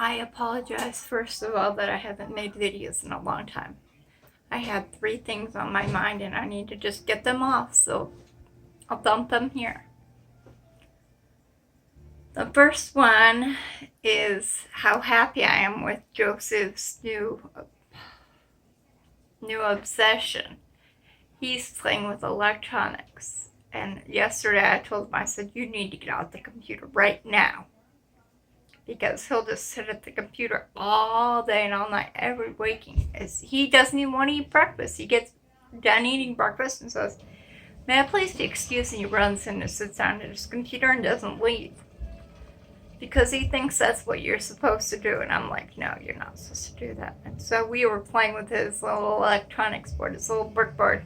I apologize, first of all, that I haven't made videos in a long time. I had 3 things on my mind and I need to just get them off, so I'll dump them here. The first one is how happy I am with Joseph's new obsession. He's playing with electronics. And yesterday I told him, I said, you need to get out the computer right now. Because he'll just sit at the computer all day and all night, every waking. He doesn't even want to eat breakfast. He gets done eating breakfast and says, may I please be excused? And he runs in and sits down at his computer and doesn't leave. Because he thinks that's what you're supposed to do. And I'm like, no, you're not supposed to do that. And so we were playing with his little electronics board, his little brick board,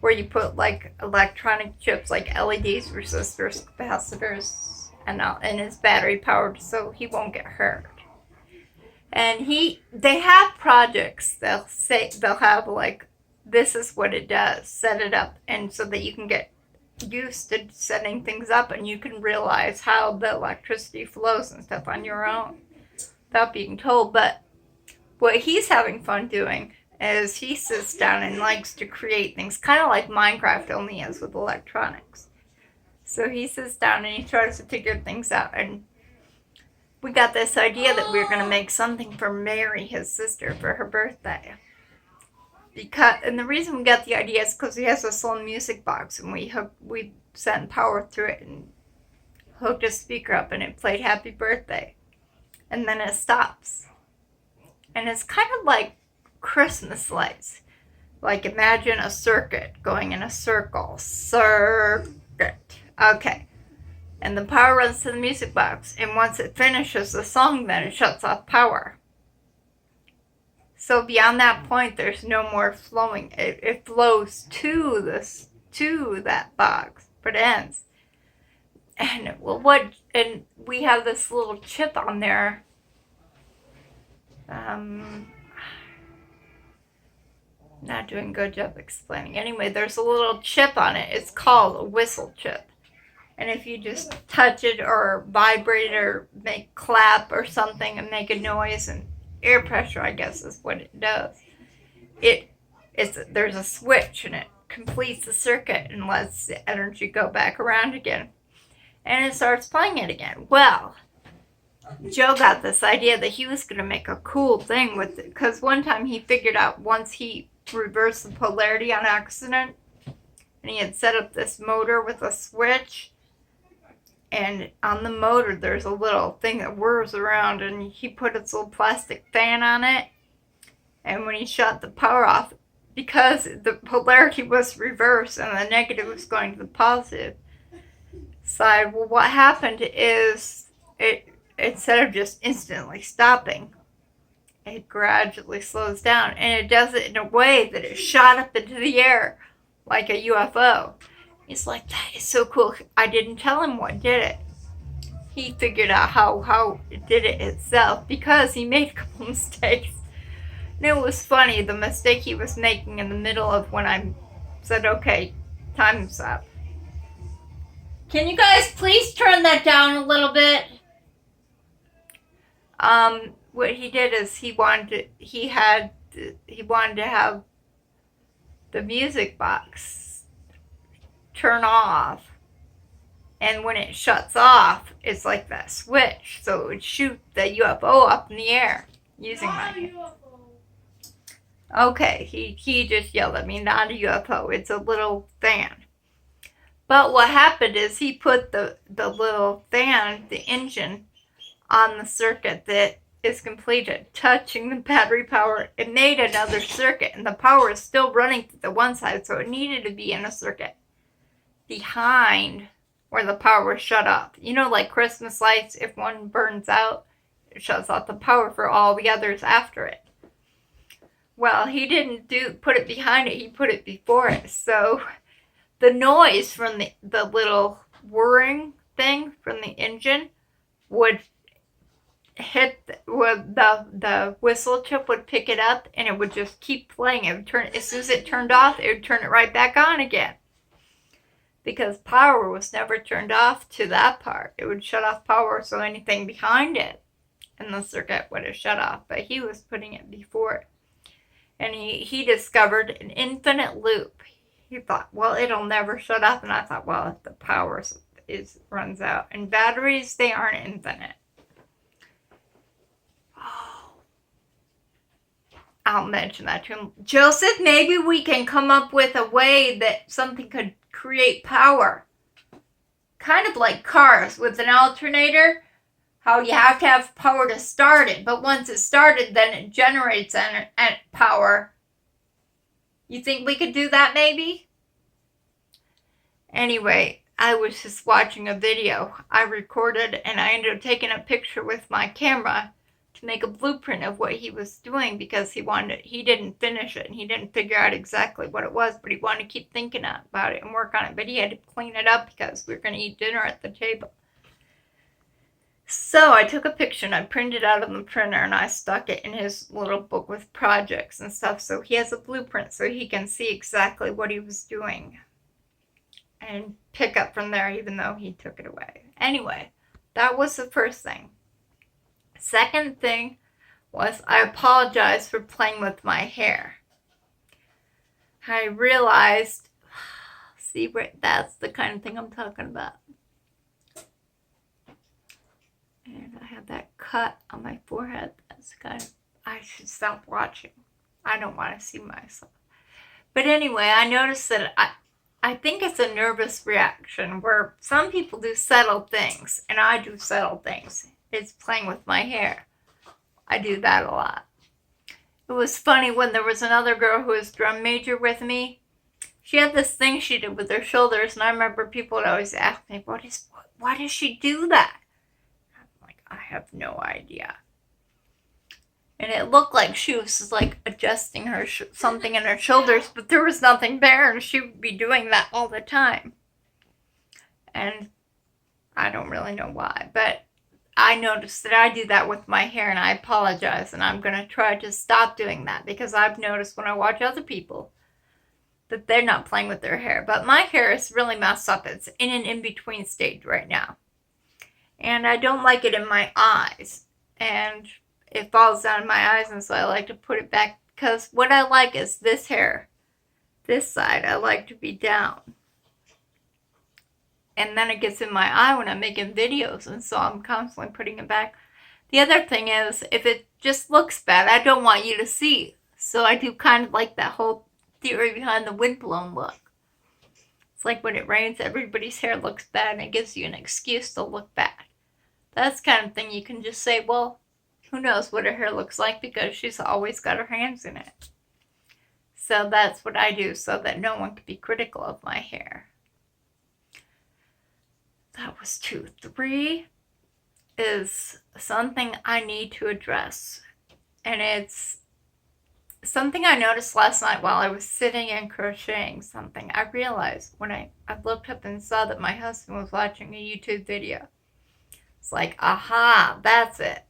where you put like electronic chips like LEDs, resistors, capacitors, and his battery powered, so he won't get hurt. And they have projects. They'll have like, this is what it does, set it up, and so that you can get used to setting things up and you can realize how the electricity flows and stuff on your own without being told. But what he's having fun doing is he sits down and likes to create things, kind of like Minecraft, only as with electronics. So he sits down and he tries to figure things out. And we got this idea that we were going to make something for Mary, his sister, for her birthday. And the reason we got the idea is because he has this little music box, and we sent power through it and hooked a speaker up, and it played Happy Birthday. And then it stops. And it's kind of like Christmas lights. Like, imagine a circuit going in a circle. Circuit. Okay. And the power runs to the music box. And once it finishes the song, then it shuts off power. So beyond that point, there's no more flowing. It flows to that box, but it ends. And and we have this little chip on there. Not doing a good job explaining. Anyway, there's a little chip on it. It's called a whistle chip. And if you just touch it or vibrate it or make clap or something and make a noise, and air pressure, I guess, is what it does. There's a switch and it completes the circuit and lets the energy go back around again. And it starts playing it again. Well, Joe got this idea that he was going to make a cool thing with it. Because one time he figured out, once he reversed the polarity on accident, and he had set up this motor with a switch. And on the motor, there's a little thing that whirs around, and he put his little plastic fan on it. And when he shut the power off, because the polarity was reversed and the negative was going to the positive side, well, what happened is it, instead of just instantly stopping, it gradually slows down. And it does it in a way that it shot up into the air like a UFO. He's like, that is so cool. I didn't tell him what did it. He figured out how it did it itself because he made a couple mistakes. And it was funny, the mistake he was making in the middle of when I said, okay, time's up. Can you guys please turn that down a little bit? What he did is he wanted to have the music box turn off, and when it shuts off, it's like that switch, so it would shoot the UFO up in the air using my hand. Okay, he just yelled at me, not a UFO, it's a little fan. But what happened is he put the little fan, the engine, on the circuit that is completed, touching the battery power. It made another circuit, and the power is still running to the one side, so it needed to be in a circuit behind where the power was shut off. You know, like Christmas lights, if one burns out, it shuts off the power for all the others after it. Well, he didn't put it behind it, he put it before it. So the noise from the little whirring thing from the engine would hit the whistle chip would pick it up, and it would just keep playing. It would turn, as soon as it turned off, it would turn it right back on again. Because power was never turned off to that part. It would shut off power, so anything behind it and the circuit would have shut off, but he was putting it before. And he discovered an infinite loop. He thought, well, it'll never shut off. And I thought, well, if the power runs out. And batteries, they aren't infinite. Oh, I'll mention that to him. Joseph, maybe we can come up with a way that something could create power. Kind of like cars with an alternator. How you have to have power to start it, but once it's started, then it generates power. You think we could do that maybe? Anyway, I was just watching a video I recorded, and I ended up taking a picture with my camera to make a blueprint of what he was doing, because he didn't finish it, and he didn't figure out exactly what it was, but he wanted to keep thinking about it and work on it, but he had to clean it up because we were going to eat dinner at the table. So I took a picture and I printed it out on the printer, and I stuck it in his little book with projects and stuff, so he has a blueprint so he can see exactly what he was doing and pick up from there, even though he took it away. Anyway, that was the first thing. Second thing was I apologized for playing with my hair. I realized, see, that's the kind of thing I'm talking about. And I have that cut on my forehead. That's kind of, I should stop watching. I don't want to see myself. But anyway, I noticed that I think it's a nervous reaction where some people do subtle things, and I do subtle things. It's playing with my hair. I do that a lot. It was funny when there was another girl who was drum major with me. She had this thing she did with her shoulders, and I remember people would always ask me, why does she do that? I have no idea. And it looked like she was like adjusting her something in her shoulders, but there was nothing there, and she would be doing that all the time. And I don't really know why, but I noticed that I do that with my hair, and I apologize, and I'm going to try to stop doing that, because I've noticed when I watch other people that they're not playing with their hair. But my hair is really messed up. It's in an in-between stage right now. And I don't like it in my eyes. And it falls down in my eyes, and so I like to put it back, because what I like is this hair. This side, I like to be down. And then it gets in my eye when I'm making videos, and so I'm constantly putting it back. The other thing is, if it just looks bad, I don't want you to see. So I do kind of like that whole theory behind the windblown look. It's like when it rains, everybody's hair looks bad, and it gives you an excuse to look bad. That's the kind of thing you can just say, well, who knows what her hair looks like, because she's always got her hands in it. So that's what I do, so that no one can be critical of my hair. That was 2. 3 is something I need to address. And it's something I noticed last night while I was sitting and crocheting something. I realized when I looked up and saw that my husband was watching a YouTube video. It's like, aha, that's it.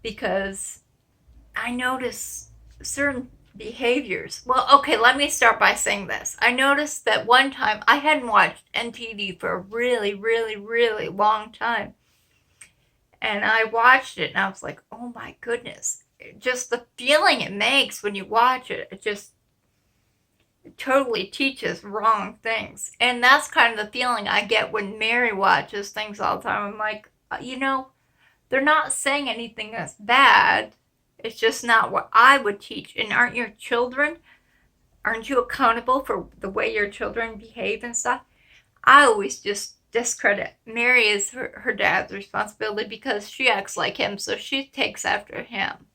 Because I notice certain behaviors. Well, okay, let me start by saying this. I noticed that one time I hadn't watched NTV for a really, really, really long time. And I watched it, and I was like, oh my goodness. Just the feeling it makes when you watch it, it totally teaches wrong things. And that's kind of the feeling I get when Mary watches things all the time. I'm like, they're not saying anything that's bad. It's just not what I would teach. And aren't you accountable for the way your children behave and stuff? I always just discredit. Mary is her dad's responsibility, because she acts like him, so she takes after him.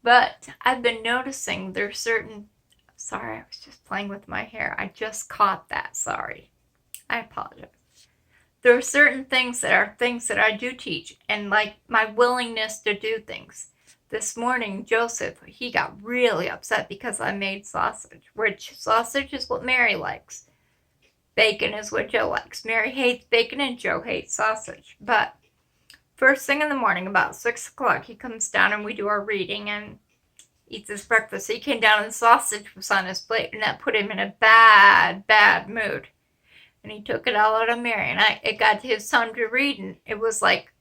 But I've been noticing there's certain... Sorry, I was just playing with my hair. I just caught that. Sorry. I apologize. There are certain things that I do teach, and like my willingness to do things. This morning, Joseph, he got really upset because I made sausage, which sausage is what Mary likes. Bacon is what Joe likes. Mary hates bacon and Joe hates sausage. But first thing in the morning, about 6 o'clock, he comes down and we do our reading and eats his breakfast. He came down and the sausage was on his plate, and that put him in a bad, bad mood. And he took it all out on Mary. And it got to his time to read, and it was like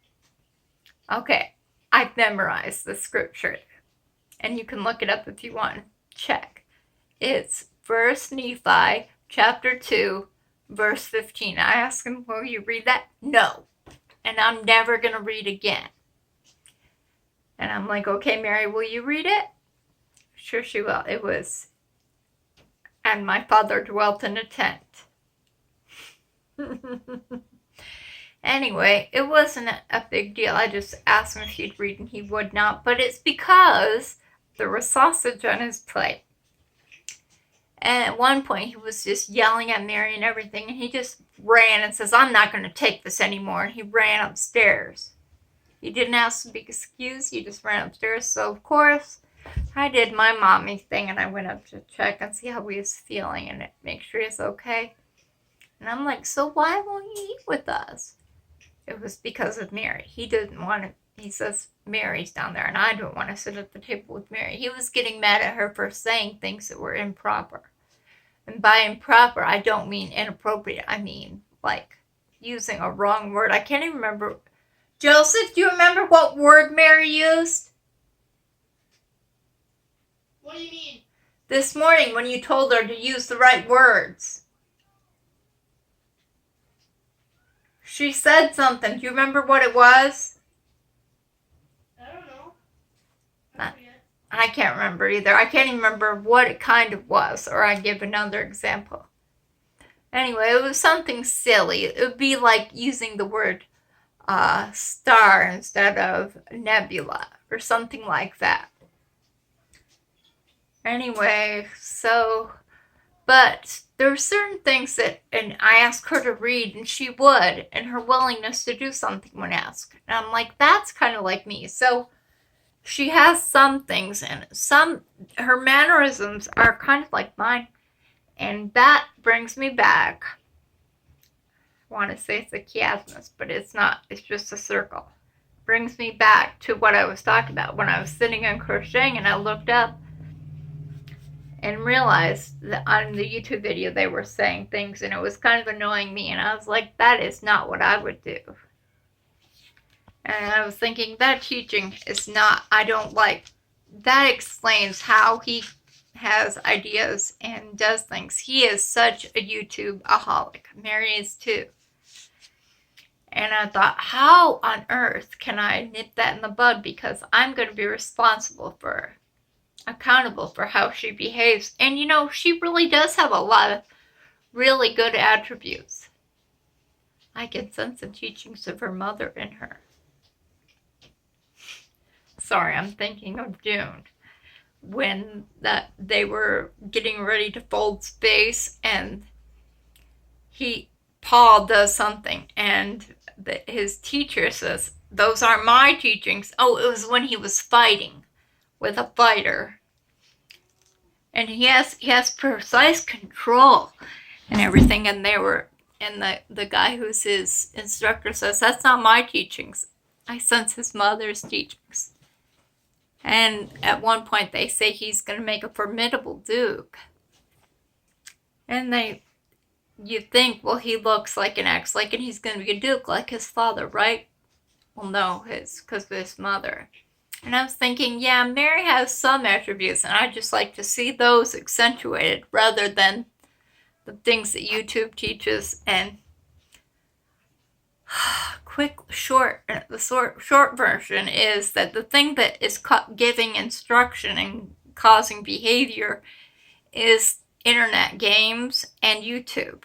Okay, I've memorized the scripture, and you can look it up if you want to check. It's 1 Nephi chapter 2, verse 15. I asked him, will you read that? No. And I'm never going to read again. And I'm like, okay, Mary, will you read it? Sure she will. It was, and my father dwelt in a tent. Anyway, it wasn't a big deal. I just asked him if he'd read, and he would not. But it's because there was sausage on his plate. And at one point, he was just yelling at Mary and everything, and he just ran and says, I'm not going to take this anymore. And he ran upstairs. He didn't ask to be excused. He just ran upstairs. So, of course, I did my mommy thing, and I went up to check and see how he was feeling and make sure he's okay. And I'm like, so why won't you eat with us? It was because of Mary. He didn't want to. He says Mary's down there, and I don't want to sit at the table with Mary. He was getting mad at her for saying things that were improper. And by improper, I don't mean inappropriate. I mean, like, using a wrong word. I can't even remember. Joseph, do you remember what word Mary used? What do you mean? This morning when you told her to use the right words. She said something. Do you remember what it was? I don't know. I can't remember either. I can't even remember what it kind of was, or I give another example. Anyway, it was something silly. It would be like using the word star instead of nebula, or something like that. Anyway, so, but there are certain things that, and I asked her to read, and she would, and her willingness to do something when asked. And I'm like, that's kind of like me. So she has some things, and her mannerisms are kind of like mine. And that brings me back. I want to say it's a chiasmus, but it's not. It's just a circle. Brings me back to what I was talking about when I was sitting and crocheting, and I looked up and realized that on the YouTube video they were saying things, and it was kind of annoying me, and I was like, that is not what I would do. And I was thinking, that teaching is not, I don't like, that explains how he has ideas and does things. He is such a YouTube-aholic. Mary is too. And I thought, how on earth can I nip that in the bud, because I'm going to be responsible for her, accountable for how she behaves. And you know, she really does have a lot of really good attributes. I can sense the teachings of her mother in her. Sorry, I'm thinking of June, when they were getting ready to fold space, and Paul does something, and his teacher says, those aren't my teachings. Oh, it was when he was fighting with a fighter, and he has precise control and everything, and the guy who's his instructor says, that's not my teachings. I sense his mother's teachings. And at one point they say he's going to make a formidable duke, and you think, well, he looks like an acts like, and he's going to be a duke like his father, right? Well, no, because of his mother. And I was thinking, yeah, Mary has some attributes, and I just like to see those accentuated rather than the things that YouTube teaches. And the short version is that the thing that is giving instruction and causing behavior is internet games and YouTube.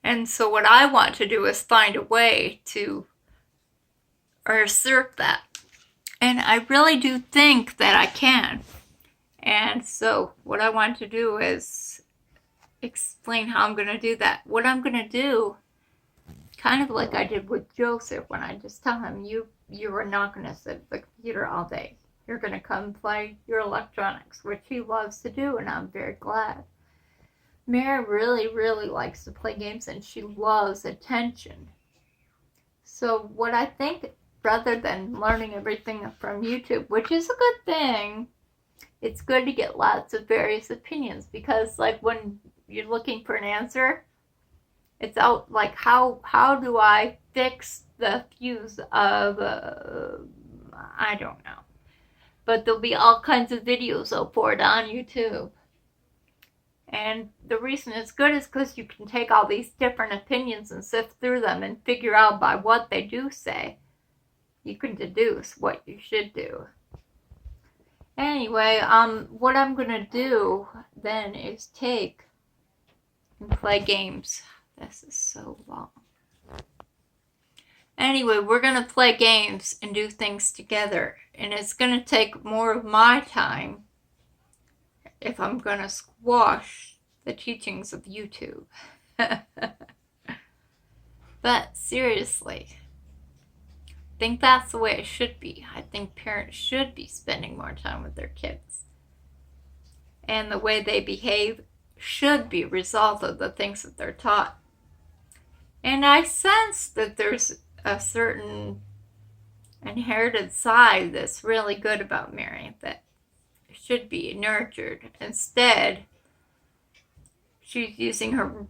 And so what I want to do is find a way to assert that. And I really do think that I can. And so what I want to do is explain how I'm going to do that. What I'm going to do, kind of like I did with Joseph, when I just tell him, you are not going to sit at the computer all day. You're going to come play your electronics, which he loves to do, and I'm very glad. Mary really, really likes to play games, and she loves attention. So what I think, rather than learning everything from YouTube, which is a good thing, it's good to get lots of various opinions, because like when you're looking for an answer, it's out like, how do I fix the views of, I don't know. But there'll be all kinds of videos up for it on YouTube. And the reason it's good is because you can take all these different opinions and sift through them and figure out by what they do say. You can deduce what you should do. Anyway, what I'm gonna do then is take and play games. This is so long. Anyway, we're gonna play games and do things together, and it's gonna take more of my time if I'm gonna squash the teachings of YouTube. But seriously, I think that's the way it should be. I think parents should be spending more time with their kids. And the way they behave should be a result of the things that they're taught. And I sense that there's a certain inherited side that's really good about Mary that should be nurtured. Instead, she's using her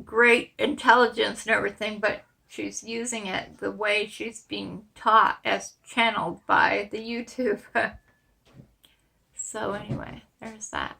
great intelligence and everything, but she's using it the way she's being taught as channeled by the YouTube. So anyway, there's that.